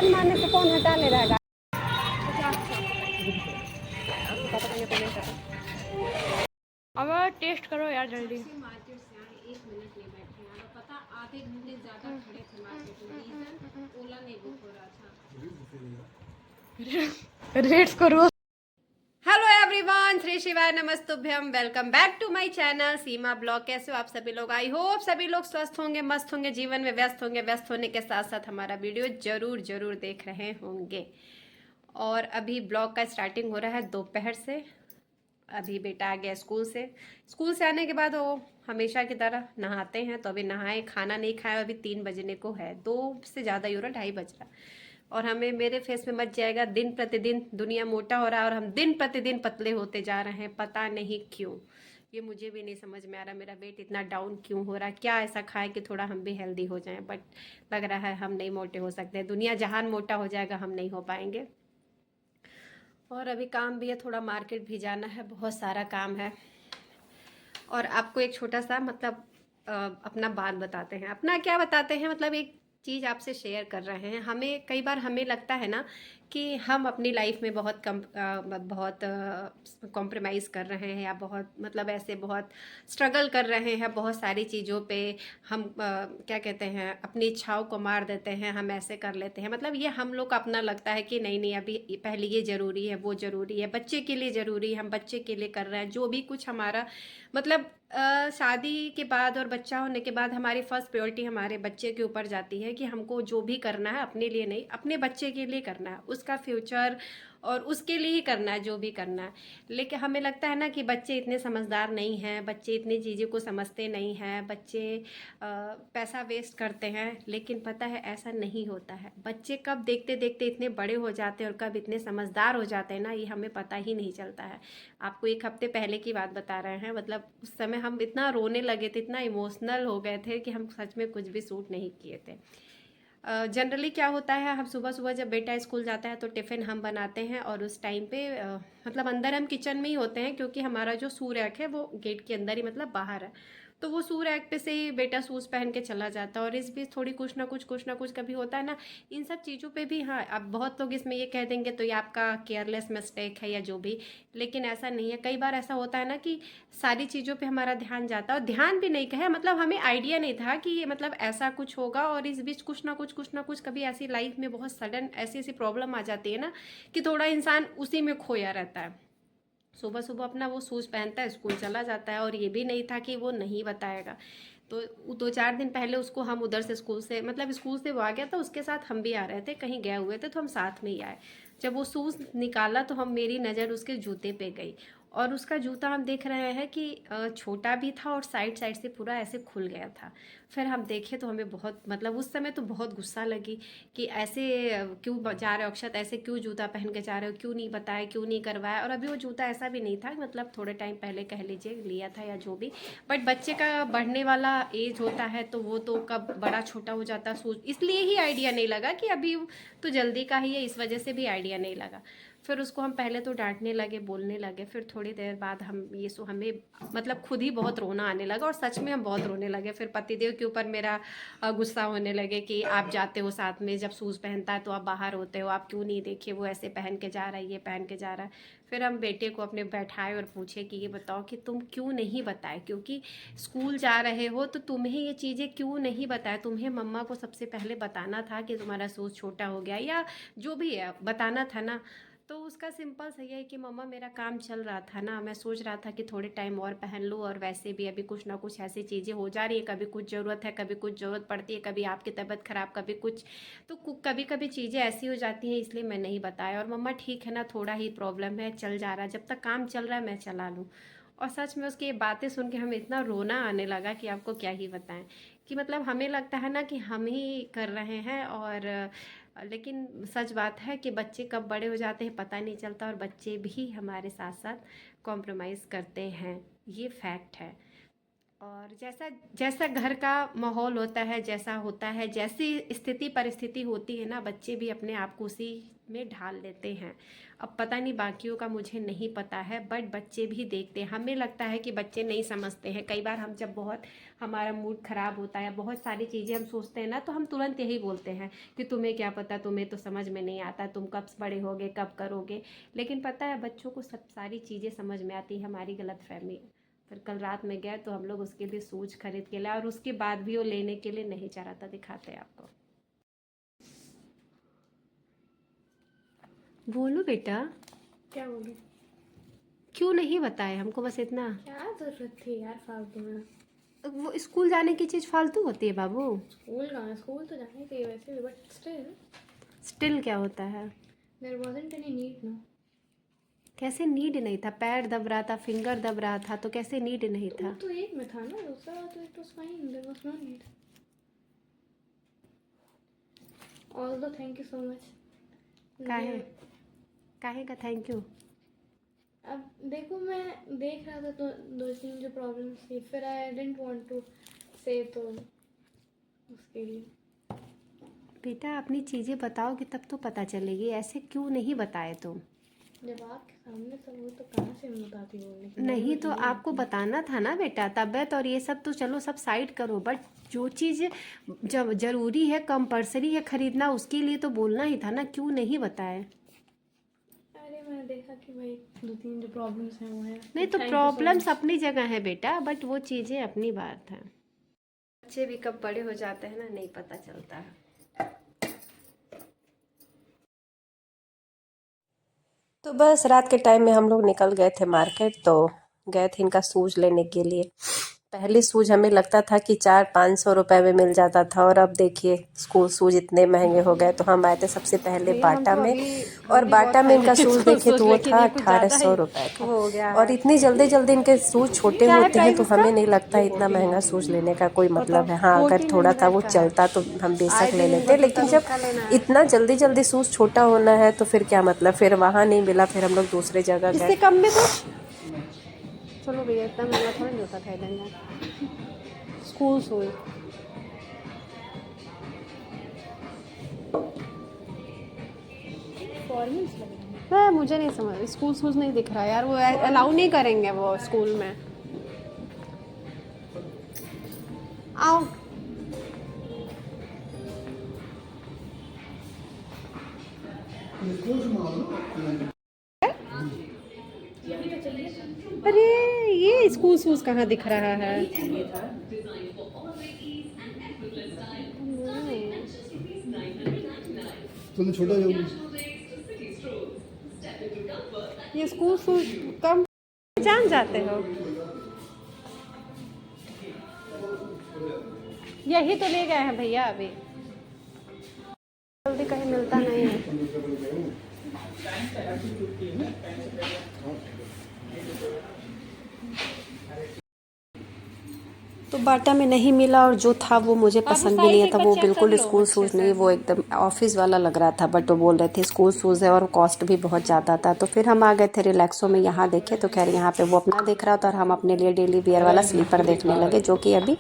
जान मारने से कौन हटा ले रहेगा। अब टेस्ट करो यार जल्दी। मार्केट से आए 1 मिनट नहीं बैठे हैं, और पता आधे घंटे ज़्यादा खड़े थे मार्केट में। रीज़न ओला नहीं बुक हो रहा था। रेट्स करो। हेलो एवरीवन, श्री शिवाय नमस्तुभ्यम। Welcome back to my channel Seema blog. कैसे हो आप सभी लोग? आई होप सभी लोग स्वस्थ होंगे, मस्त होंगे, जीवन में व्यस्त होंगे। व्यस्त होने के साथ साथ हमारा वीडियो जरूर जरूर देख रहे होंगे। और अभी ब्लॉग का स्टार्टिंग हो रहा है दोपहर से। अभी बेटा आ गया स्कूल से आने के बाद वो हमेशा की तरह नहाते हैं। तो अभी नहाए, खाना नहीं खाया, अभी 3 बजने को है, 2 से ज़्यादा ही हो रहा, 2:30 बज रहा। और हमें मेरे फेस में मच जाएगा, दिन प्रतिदिन दुनिया मोटा हो रहा है और हम दिन प्रतिदिन पतले होते जा रहे हैं। पता नहीं क्यों, ये मुझे भी नहीं समझ में आ रहा। मेरा वेट इतना डाउन क्यों हो रहा है? क्या ऐसा खाएं कि थोड़ा हम भी हेल्दी हो जाएं? बट लग रहा है हम नहीं मोटे हो सकते। दुनिया जहान मोटा हो जाएगा, हम नहीं हो पाएंगे। और अभी काम भी है, थोड़ा मार्केट भी जाना है, बहुत सारा काम है। और आपको एक छोटा सा मतलब अपना बात बताते हैं। अपना क्या बताते हैं, मतलब एक चीज़ आपसे शेयर कर रहे हैं। हमें कई बार हमें लगता है ना कि हम अपनी लाइफ में बहुत कॉम्प्रोमाइज़ कर रहे हैं, या बहुत मतलब ऐसे बहुत स्ट्रगल कर रहे हैं बहुत सारी चीज़ों पे। हम क्या कहते हैं, अपनी इच्छाओं को मार देते हैं, हम ऐसे कर लेते हैं। मतलब ये हम लोग का अपना लगता है कि नहीं नहीं, अभी पहले ये ज़रूरी है, वो ज़रूरी है, बच्चे के लिए ज़रूरी है, हम बच्चे के लिए कर रहे हैं। जो भी कुछ हमारा मतलब शादी के बाद और बच्चा होने के बाद हमारी फर्स्ट प्रायोरिटी हमारे बच्चे के ऊपर जाती है कि हमको जो भी करना है अपने लिए नहीं, अपने बच्चे के लिए करना है, उसका फ्यूचर और उसके लिए ही करना है जो भी करना है। लेकिन हमें लगता है ना कि बच्चे इतने समझदार नहीं हैं, बच्चे इतनी चीज़ों को समझते नहीं हैं, बच्चे पैसा वेस्ट करते हैं। लेकिन पता है ऐसा नहीं होता है। बच्चे कब देखते देखते इतने बड़े हो जाते हैं और कब इतने समझदार हो जाते हैं ना, ये हमें पता ही नहीं चलता है। आपको 1 हफ्ते पहले की बात बता रहे हैं। मतलब उस समय हम इतना रोने लगे थे, इतना इमोशनल हो गए थे कि हम सच में कुछ भी सूट नहीं किए थे। जनरली क्या होता है, हम सुबह सुबह जब बेटा स्कूल जाता है तो टिफ़िन हम बनाते हैं। और उस टाइम पे मतलब अंदर हम किचन में ही होते हैं, क्योंकि हमारा जो शू रैक है वो गेट के अंदर ही मतलब बाहर है। तो वो शू रैक पे से ही बेटा शूज़ पहन के चला जाता है। और इस बीच थोड़ी कुछ ना कुछ कभी होता है ना, इन सब चीज़ों पे भी। हाँ, अब बहुत लोग इसमें ये कह देंगे तो ये आपका केयरलेस मिस्टेक है या जो भी, लेकिन ऐसा नहीं है। कई बार ऐसा होता है ना कि सारी चीज़ों पे हमारा ध्यान जाता है, और ध्यान भी नहीं कहे, मतलब हमें आइडिया नहीं था कि ये मतलब ऐसा कुछ होगा। और इस बीच कुछ ना कुछ कभी ऐसी लाइफ में बहुत सडन ऐसी ऐसी प्रॉब्लम आ जाती है ना कि थोड़ा इंसान उसी में खोया रहता है। सुबह सुबह अपना वो शूज़ पहनता है, स्कूल चला जाता है, और ये भी नहीं था कि वो नहीं बताएगा। तो 2-4 दिन पहले उसको हम उधर से स्कूल से वो आ गया था, उसके साथ हम भी आ रहे थे, कहीं गए हुए थे तो हम साथ में ही आए। जब वो शूज़ निकाला तो मेरी नज़र उसके जूते पे गई। और उसका जूता हम देख रहे हैं कि छोटा भी था और साइड साइड से पूरा ऐसे खुल गया था। फिर हम देखे तो हमें बहुत मतलब उस समय तो बहुत गुस्सा लगी कि ऐसे क्यों जा रहे हो अक्षत, ऐसे क्यों जूता पहन के जा रहे हो, क्यों नहीं बताया, क्यों नहीं करवाया। और अभी वो जूता ऐसा भी नहीं था, मतलब थोड़े टाइम पहले कह लीजिए लिया था या जो भी। बट बच्चे का बढ़ने वाला एज होता है तो वो तो कब बड़ा छोटा हो जाता है सूझ, इसलिए ही आइडिया नहीं लगा कि अभी तो जल्दी का ही है, इस वजह से भी आइडिया नहीं लगा। फिर उसको हम पहले तो डांटने लगे, बोलने लगे। फिर थोड़ी देर बाद हमें मतलब खुद ही बहुत रोना आने लगा, और सच में हम बहुत रोने लगे। फिर पतिदेव के ऊपर मेरा गुस्सा होने लगे कि आप जाते हो साथ में, जब शूज़ पहनता है तो आप बाहर होते हो, आप क्यों नहीं देखे वो ऐसे पहन के जा रहा है, ये पहन के जा रहा है। फिर हम बेटे को अपने बैठाए और पूछे कि ये बताओ कि तुम क्यों नहीं बताए, क्योंकि स्कूल जा रहे हो तो तुम्हें ये चीज़ें क्यों नहीं बताया? तुम्हें मम्मा को सबसे पहले बताना था कि तुम्हारा शूज़ छोटा हो गया, या जो भी है बताना था ना। तो उसका सिंपल सही है कि मम्मा मेरा काम चल रहा था ना, मैं सोच रहा था कि थोड़े टाइम और पहन लूँ, और वैसे भी अभी कुछ ना कुछ ऐसी चीज़ें हो जा रही है, कभी कुछ ज़रूरत है, कभी कुछ ज़रूरत पड़ती है, कभी आपकी तबीयत ख़राब, कभी कुछ। तो कभी कभी चीज़ें ऐसी हो जाती हैं, इसलिए मैं नहीं बताया। और मम्मा ठीक है ना, थोड़ा ही प्रॉब्लम है, चल जा रहा है, जब तक काम चल रहा है मैं चला लूँ। और सच में उसकी ये बातें सुन के हमें इतना रोना आने लगा कि आपको क्या ही बताएं। कि मतलब हमें लगता है ना कि हम ही कर रहे हैं, और लेकिन सच बात है कि बच्चे कब बड़े हो जाते हैं पता नहीं चलता, और बच्चे भी हमारे साथ साथ कॉम्प्रोमाइज़ करते हैं, ये फैक्ट है। और जैसा जैसा घर का माहौल होता है, जैसा होता है, जैसी स्थिति परिस्थिति होती है ना, बच्चे भी अपने आप को उसी में ढाल लेते हैं। अब पता नहीं बाकियों का, मुझे नहीं पता है, बट बच्चे भी देखते हैं। हमें लगता है कि बच्चे नहीं समझते हैं। कई बार हम जब बहुत हमारा मूड ख़राब होता है, बहुत सारी चीज़ें हम सोचते हैं ना, तो हम तुरंत यही बोलते हैं कि तुम्हें क्या पता, तुम्हें तो समझ में नहीं आता, तुम कब बड़े होगे, कब करोगे। लेकिन पता है बच्चों को सब सारी चीज़ें समझ में आती है, हमारी गलतफहमी। फिर कल रात में गए तो हम लोग उसके लिए शूज खरीद के लाए, और उसके बाद भी वो लेने के लिए नहीं चाह रहा था। दिखाते हैं आपको। बोलो बेटा, क्या बोलूं? क्यों नहीं बताए हमको, बस इतना। क्या जरूरत थी यार फालतू में? वो स्कूल जाने की चीज़ फालतू होती है बाबू। स्कूल कहाँ, स्कूल तो जाने चाहिए वैसे भी, बट स्टिल क्या होता है? देयर वाज़न्ट एनी नीड ना। कैसे नीड नहीं था? पैर दब रहा था, फिंगर दब रहा था, तो कैसे नीड नहीं वो था? तो एक में था ना, दूसरा तो it was fine, there was no need. Also thank you so much. काहे काहे का थैंक यू? अब देखो, मैं देख रहा था तो दो तीन जो प्रॉब्लम्स थी, फिर आई डिडंट वांट टू से, तो उसके लिए। बेटा अपनी चीज़ें बताओगे तब तो पता चलेगी, ऐसे क्यों नहीं बताए तुम? जब आपके सामने सब हो तो कहाँ से मैं बताती बोलने की? नहीं तो आपको बताना था ना बेटा। तबीयत और ये सब तो चलो सब साइड करो, बट जो चीज़ जब ज़रूरी है, कंपल्सरी है खरीदना, उसके लिए तो बोलना ही था ना, क्यों नहीं बताए? अरे मैंने देखा कि भाई दो तीन जो प्रॉब्लम्स हैं वो है। नहीं तो प्रॉब्लम्स अपनी जगह है बेटा, बट वो चीज़ें अपनी बात है। बच्चे भी कब बड़े हो जाते हैं ना, नहीं पता चलता है। तो बस रात के टाइम में हम लोग निकल गए थे मार्केट, तो गए थे इनका शूज़ लेने के लिए। पहले शूज़ हमें लगता था कि 400-500 रुपए में मिल जाता था, और अब देखिए स्कूल शूज़ इतने महंगे हो गए। तो हम आए थे सबसे पहले बाटा में, और बाटा में इनका शूज़ देखे तो वो था 1800 रुपये का। और इतनी जल्दी जल्दी इनके शूज़ छोटे होते हैं, तो हमें नहीं लगता इतना महंगा शूज़ लेने का कोई मतलब है। हाँ, अगर थोड़ा सा वो चलता तो हम बेशक ले लेते, लेकिन जब इतना जल्दी जल्दी शूज़ छोटा होना है तो फिर क्या मतलब। फिर वहाँ नहीं मिला, फिर हम लोग दूसरे जगह गए। इससे कम में कुछ, चलो भैया इतना महंगा थोड़ा नहीं होता थाईलैंड। स्कूल शूज फॉर्मल्स लग रहे हैं। है, मुझे नहीं समझ, स्कूल शूज नहीं दिख रहा यार, वो अलाउ नहीं करेंगे वो स्कूल में। आओ अरे ये स्कूल शूज कहाँ दिख रहा है? तुमने छोटा जो ये स्कूल शूज कम जान जाते हो, यही तो ले गए हैं भैया, अभी जल्दी कहीं मिलता नहीं है। तो बाटा में नहीं मिला, और जो था वो मुझे पसंद भी नहीं था। वो बिल्कुल स्कूल शूज़ नहीं, वो एकदम ऑफिस वाला लग रहा था, बट वो बोल रहे थे स्कूल शूज़ है और कॉस्ट भी बहुत ज़्यादा था। तो फिर हम आ गए थे रिलैक्सो में, यहाँ देखे तो खैर यहाँ पे वो अपना देख रहा था, और हम अपने लिए डेली वेयर वाला स्लीपर देखने लगे, जो कि अभी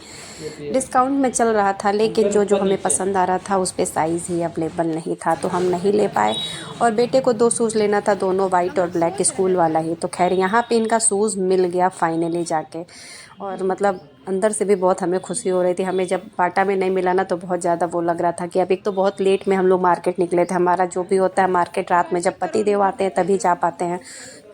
डिस्काउंट में चल रहा था। लेकिन जो जो हमें पसंद आ रहा था उस पर साइज़ ही अवेलेबल नहीं था, तो हम नहीं ले पाए। और बेटे को 2 शूज़ लेना था, दोनों वाइट और ब्लैक स्कूल वाला ही। तो खैर यहाँ पे इनका शूज़ मिल गया फाइनली जाके, और मतलब अंदर से भी बहुत हमें खुशी हो रही थी। हमें जब बाटा में नहीं मिला ना, तो बहुत ज़्यादा वो लग रहा था कि अब एक तो बहुत लेट में हम लोग मार्केट निकले थे। हमारा जो भी होता है मार्केट रात में जब पति देव आते हैं तभी जा पाते हैं,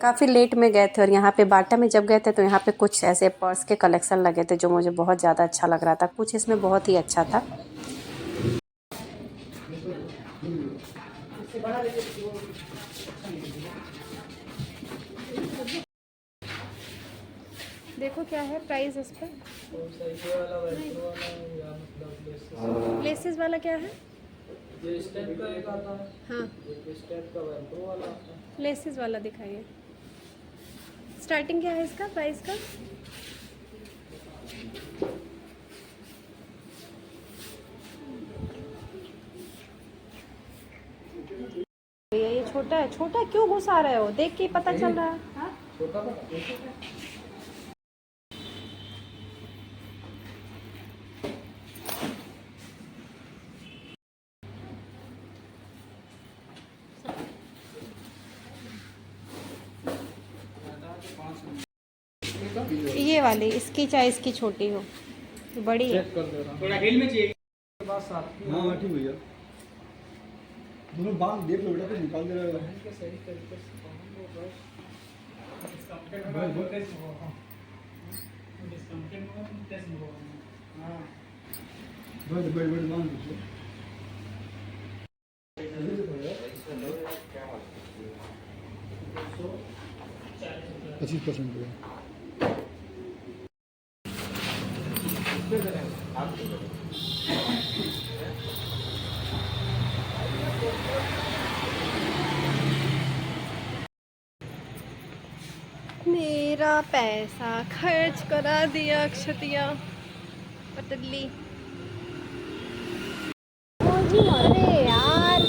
काफ़ी लेट में गए थे। और यहाँ पे बाटा में जब गए थे तो यहाँ पे कुछ ऐसे पर्स के कलेक्शन लगे थे जो मुझे बहुत ज़्यादा अच्छा लग रहा था, कुछ इसमें बहुत ही अच्छा था। देखो क्या है प्राइस इस पर। लेसेस वाला क्या है? हाँ, लेसेस वाला दिखाइए। स्टार्टिंग क्या है इसका प्राइस का? ये छोटा है, छोटा क्यों घुसा रहे हो? देख के पता चल रहा है। ये वाली, इसकी चाहे इसकी छोटी हो, बड़ी है। चेक कर दे रहा हूं। थोड़ा हिल में चाहिए बात साथ। हाँ ठीक भैया, दोनों बाल देख लो बेटा, तो निकाल दे रहा है। के सही तरीके से पहन लो बस। डिस्काउंटेड में भाई, बहुत टेस्ट हुआ। हां डिस्काउंटेड में तुम टेस्ट हुआ। हां बैठ बैठ बैठ मान दो। 25% मेरा पैसा खर्च करा दिया अक्षतिया पतली। अरे यार,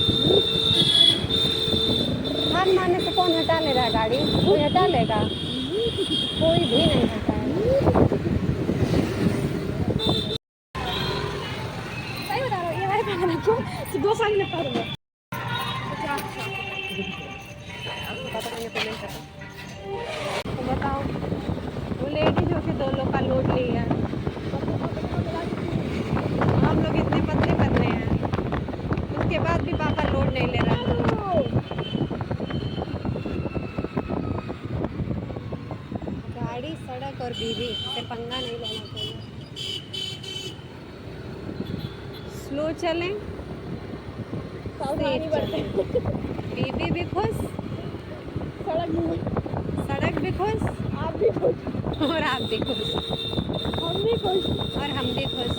हाथ मारने से कौन हटा ले रहा है गाड़ी? कोई हटा लेगा? कोई भी नहीं हटाएगा। सही बता रहा हूँ, ये वाले पैसा रखो, 2 साल में कर दो। तो बताओ, वो लेडी जो कि 2 लोग का लोड ली है, हम लोग इतने पतले पतले हैं, उसके बाद भी पापा लोड नहीं ले रहा है। गाड़ी, सड़क और बीवी से पंगा नहीं लेना चाहिए। स्लो चलें, सेफ चलें। बीवी भी खुश, सड़क भी खुश, आप भी खुश और आप भी खुश, हम भी खुश और हम भी खुश।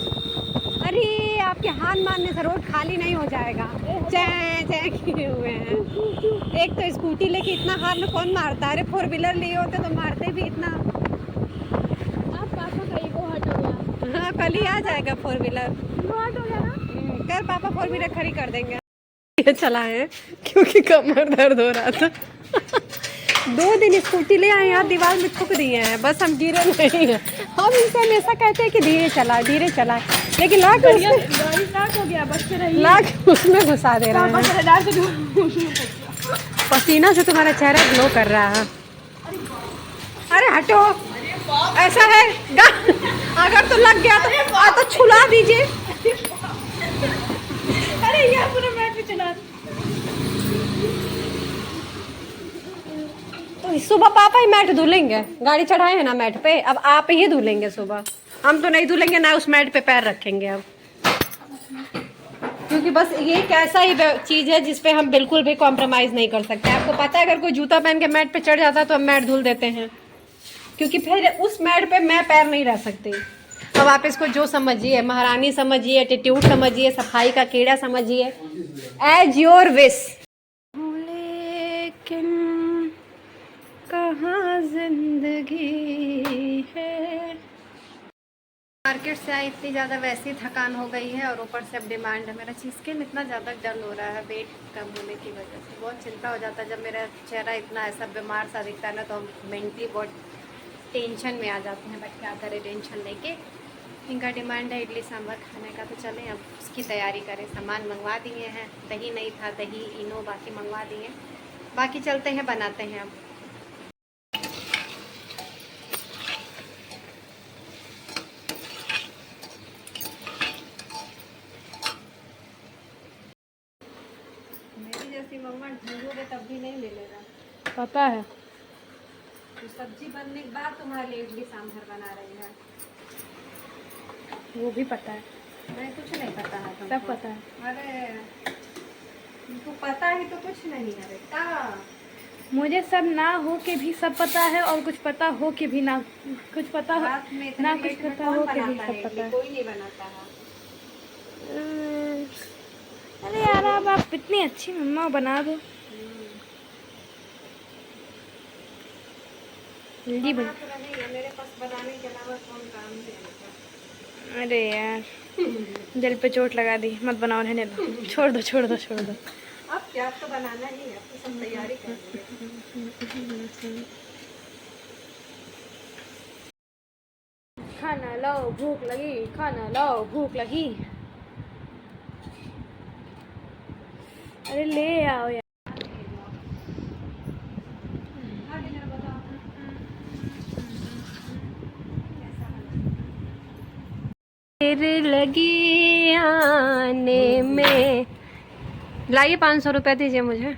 अरे आपके हाथ मारने से रोड खाली नहीं हो जाएगा। चैं चैं किए हुए हैं। एक तो स्कूटी लेके इतना हाथ में कौन मारता है? अरे 4 व्हीलर लिए होते तो मारते भी इतना। आप पापा का ईगो हट हो गया। हाँ, कल ही आ जाएगा 4 व्हीलर। हट हो गया ना। कल पापा 4 व्हीलर खड़ी कर देंगे। ये चला है क्योंकि कमर दर्द हो रहा था। 2 दिन स्कूटी ले आए, यहाँ दीवार में ठुक दिए हैं, बस हम गिरे नहीं हैं। हम इनसे हमेशा कहते हैं कि धीरे चला, लेकिन लाख हो गया, बस से रही। लाख उसमें घुसा दे रहा है। पसीना से तुम्हारा चेहरा ग्लो कर रहा है। अरे हटो, ऐसा है अगर तो लग गया तो छुला दीजिए। अरे ये पूरा मैट पे चला। तो सुबह पापा ही मैट धुलेंगे, गाड़ी चढ़ाए हैं ना मैट पे, अब आप ही धुलेंगे सुबह। हम तो नहीं धुलेंगे, ना उस मैट पे पैर रखेंगे अब, क्योंकि बस ये एक ऐसा ही चीज़ है जिस पे हम बिल्कुल भी कॉम्प्रोमाइज़ नहीं कर सकते। आपको पता है, अगर कोई जूता पहन के मैट पे चढ़ जाता है तो हम मैट धुल देते हैं, क्योंकि फिर उस मैट पे मैं पैर नहीं रह सकती। अब आप इसको जो समझिए, महारानी समझिए, एटीट्यूड समझिए, सफाई का कीड़ा समझिए, एज योर विश। लेकिन कहाँ जिंदगी है। मार्केट से आई, इतनी ज़्यादा वैसी थकान हो गई है और ऊपर से अब डिमांड है। मेरा स्किन इतना ज़्यादा डल हो रहा है वेट कम होने की वजह से। बहुत चिंता हो जाता है जब मेरा चेहरा इतना ऐसा बीमार सा दिखता है ना, तो हम मेंटली बहुत टेंशन में आ जाते हैं। बट क्या करें, टेंशन लेके। इनका डिमांड है इडली सांभर खाने का, तो चलें अब उसकी तैयारी करें। सामान मंगवा दिए हैं, दही नहीं था, दही इनो बाकी मंगवा दिए, बाकी चलते हैं बनाते हैं अब। मेरी जैसी मम्मा ढूंढोगे तब भी नहीं मिलेगा, पता है। तो सब्जी बनने के बाद तुम्हारे लिए इडली सांभर बना रही है। वो भी पता है, मैं कुछ नहीं पता है तुमको। सब पता है। अरे तुमको पता ही तो कुछ नहीं है बेटा। मुझे सब ना हो के भी सब पता है, और कुछ पता हो के भी ना कुछ पता हो, रात में इतने ना कुछ लेट में पता कौन हो के भी बनाता सब है पता इडली? है। कोई नहीं बनाता है। अरे यार, अब आप इतनी अच्छी मम्मा बना दो। जल्दी बन। बना तो रही है, मेरे पास बनाने के अलावा कौन काम है बेटा। अरे यार, दिल पे चोट लगा दी, मत बनाओ, रहने दो, छोड़ दो छोड़ दो छोड़ दो। अब क्या, आपको बनाना ही है, आपको सब तैयारी करनी है। खाना लाओ भूख लगी, खाना लाओ भूख लगी। अरे ले आओ यार। देर लगी आने में। लाइए 500 रुपये दीजिए मुझे।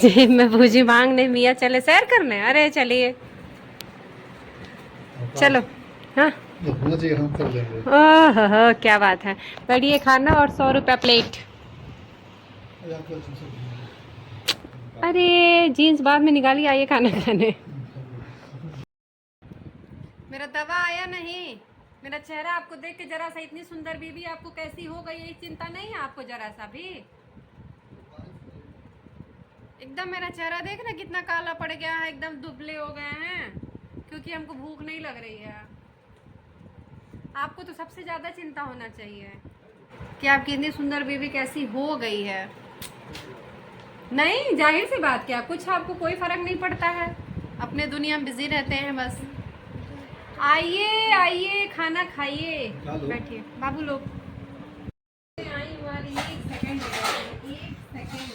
जी मैं भूजी मांगने, मियाँ चले सैर करने। अरे चलिए चलो। हाँ होना चाहिए, हम कर लेंगे। ओह क्या बात है। बैठिए खाना और 100 रुपया प्लेट। अरे जीन्स बाद में निकालिए, आइए खाना खाने। मेरा दवा आया नहीं। मेरा चेहरा आपको देख के जरा सा, इतनी सुंदर बीबी आपको कैसी हो गई, ये चिंता नहीं है आपको जरा सा भी? एकदम मेरा चेहरा देख ना कितना काला पड़ गया है, एकदम दुबले हो गए हैं क्योंकि हमको भूख नहीं लग रही है। आपको तो सबसे ज़्यादा चिंता होना चाहिए कि आपकी इतनी सुंदर बीबी कैसी हो गई है। नहीं जाहिर सी बात, क्या कुछ आपको कोई फर्क नहीं पड़ता है, अपने दुनिया में बिजी रहते हैं बस। आइए आइए खाना खाइए, बैठिए बाबू लोग। आई वाली 1 सेकंड, 1 सेकंड।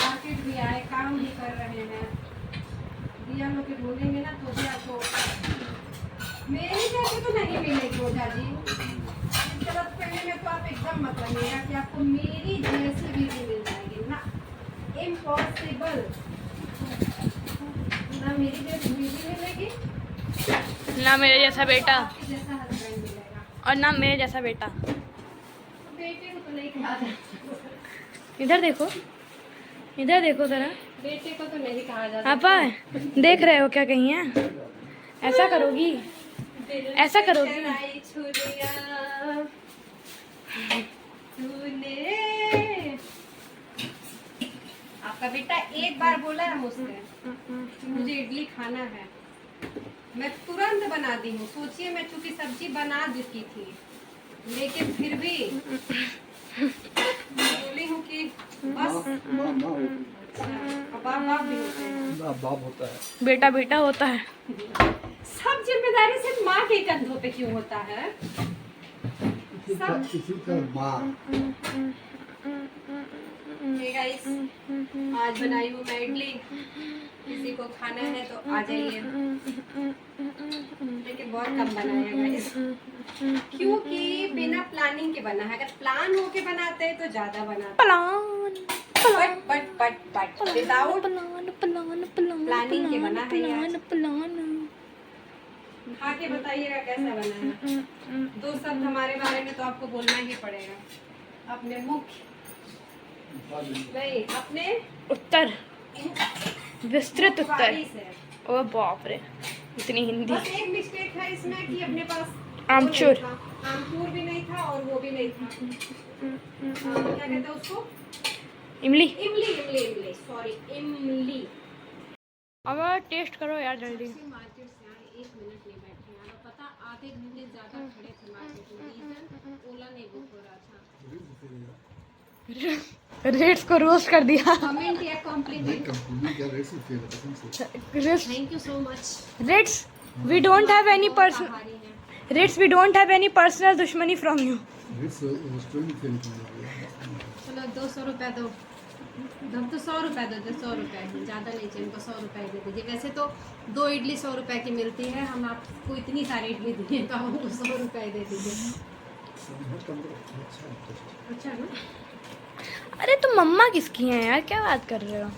मार्केट भी आए, काम भी कर रहे हैं। दिया लोग के ढूंढेंगे ना तो भी आपको मेरी जैसे तो नहीं मिलेगी ओझा जी। गलत फहमी में तो आप एकदम मत रहिएगा कि आपको मेरी जैसी बीवी मिल जाएगी ना, इम्पॉसिबल। ना मेरी जैसी बीवी मिलेगी, ना मेरे जैसा बेटा, आपके जैसा हस्बैंड मिलेगा। और ना मेरे जैसा बेटा। बेटे को तो नहीं कहा जाता। इधर देखो, इधर देखो जरा। बेटे को तो नहीं कहा जाता। आपा देख रहे हो क्या कहीं है? ऐसा करोगी, ऐसा करोगी? चलाई छुरियां तूने। आपका बेटा एक बार बोला है मुझसे कि मुझे इडली खाना है, मैं तुरंत बना दी हूँ। सोचिए मैं चूंकि सब्जी बना चुकी थी, लेकिन फिर भी बोली हूँ कि बस। बाप बाप भी होते हैं, बाप होता है, बेटा बेटा होता है। सब जिम्मेदारी सिर्फ माँ के कंधों पे क्यों होता है? इसी का माँ। हे गाइस, आज बनाई हूँ मैं इडली। किसी को खाना है तो आ जाइए, लेकिन बहुत कम बनाया गाइस, क्योंकि बिना प्लानिंग के बना है। अगर प्लान होके बनाते हैं तो ज्यादा बनाते। बट विदाउट प्लानिंग के बना है ये आज। खा के बताइएगा कैसा बना है। 2 शब्द हमारे बारे में तो आपको बोलना ही पड़ेगा, अपने मुख्य नहीं, अपने उत्तर, विस्तृत उत्तर। मुखवाणी से। ओ बाप रे, इतनी हिंदी। बस एक मिस्टेक है इसमें कि अपने पास आमचूर। वो नहीं था, आमचूर भी नहीं था और वो भी नहीं था। क्या कहते हैं उसको? इमली। इमली, इमली, इमली, सॉरी इमली। अब टेस्ट करो यार जल्दी। मार्केट से आए 1 मिनट नहीं बैठे हैं। और पता आधे घंटे ज्यादा खड़े थे मार्केट में। रीजन ओला नहीं बुक हो रहा था। रेट्स को रोस्ट कर दिया। कमेंट या compliment. Thank you so much. Rates we don't have any person, rates we don't have any personal दुश्मनी फ्रॉम यू। चलो 200 रुपया दो। हम तो 100 रुपया दे दो, 100 रुपया ही, ज़्यादा नहीं चाहिए। हमको 100 रुपया दे दीजिए। वैसे तो 2 इडली 100 रुपये की मिलती है, हम आपको इतनी सारी इडली दिए तो हमको 100 रुपया दे दीजिए। अच्छा ना? अरे तुम मम्मा किसकी हैं यार, क्या बात कर रहे हो?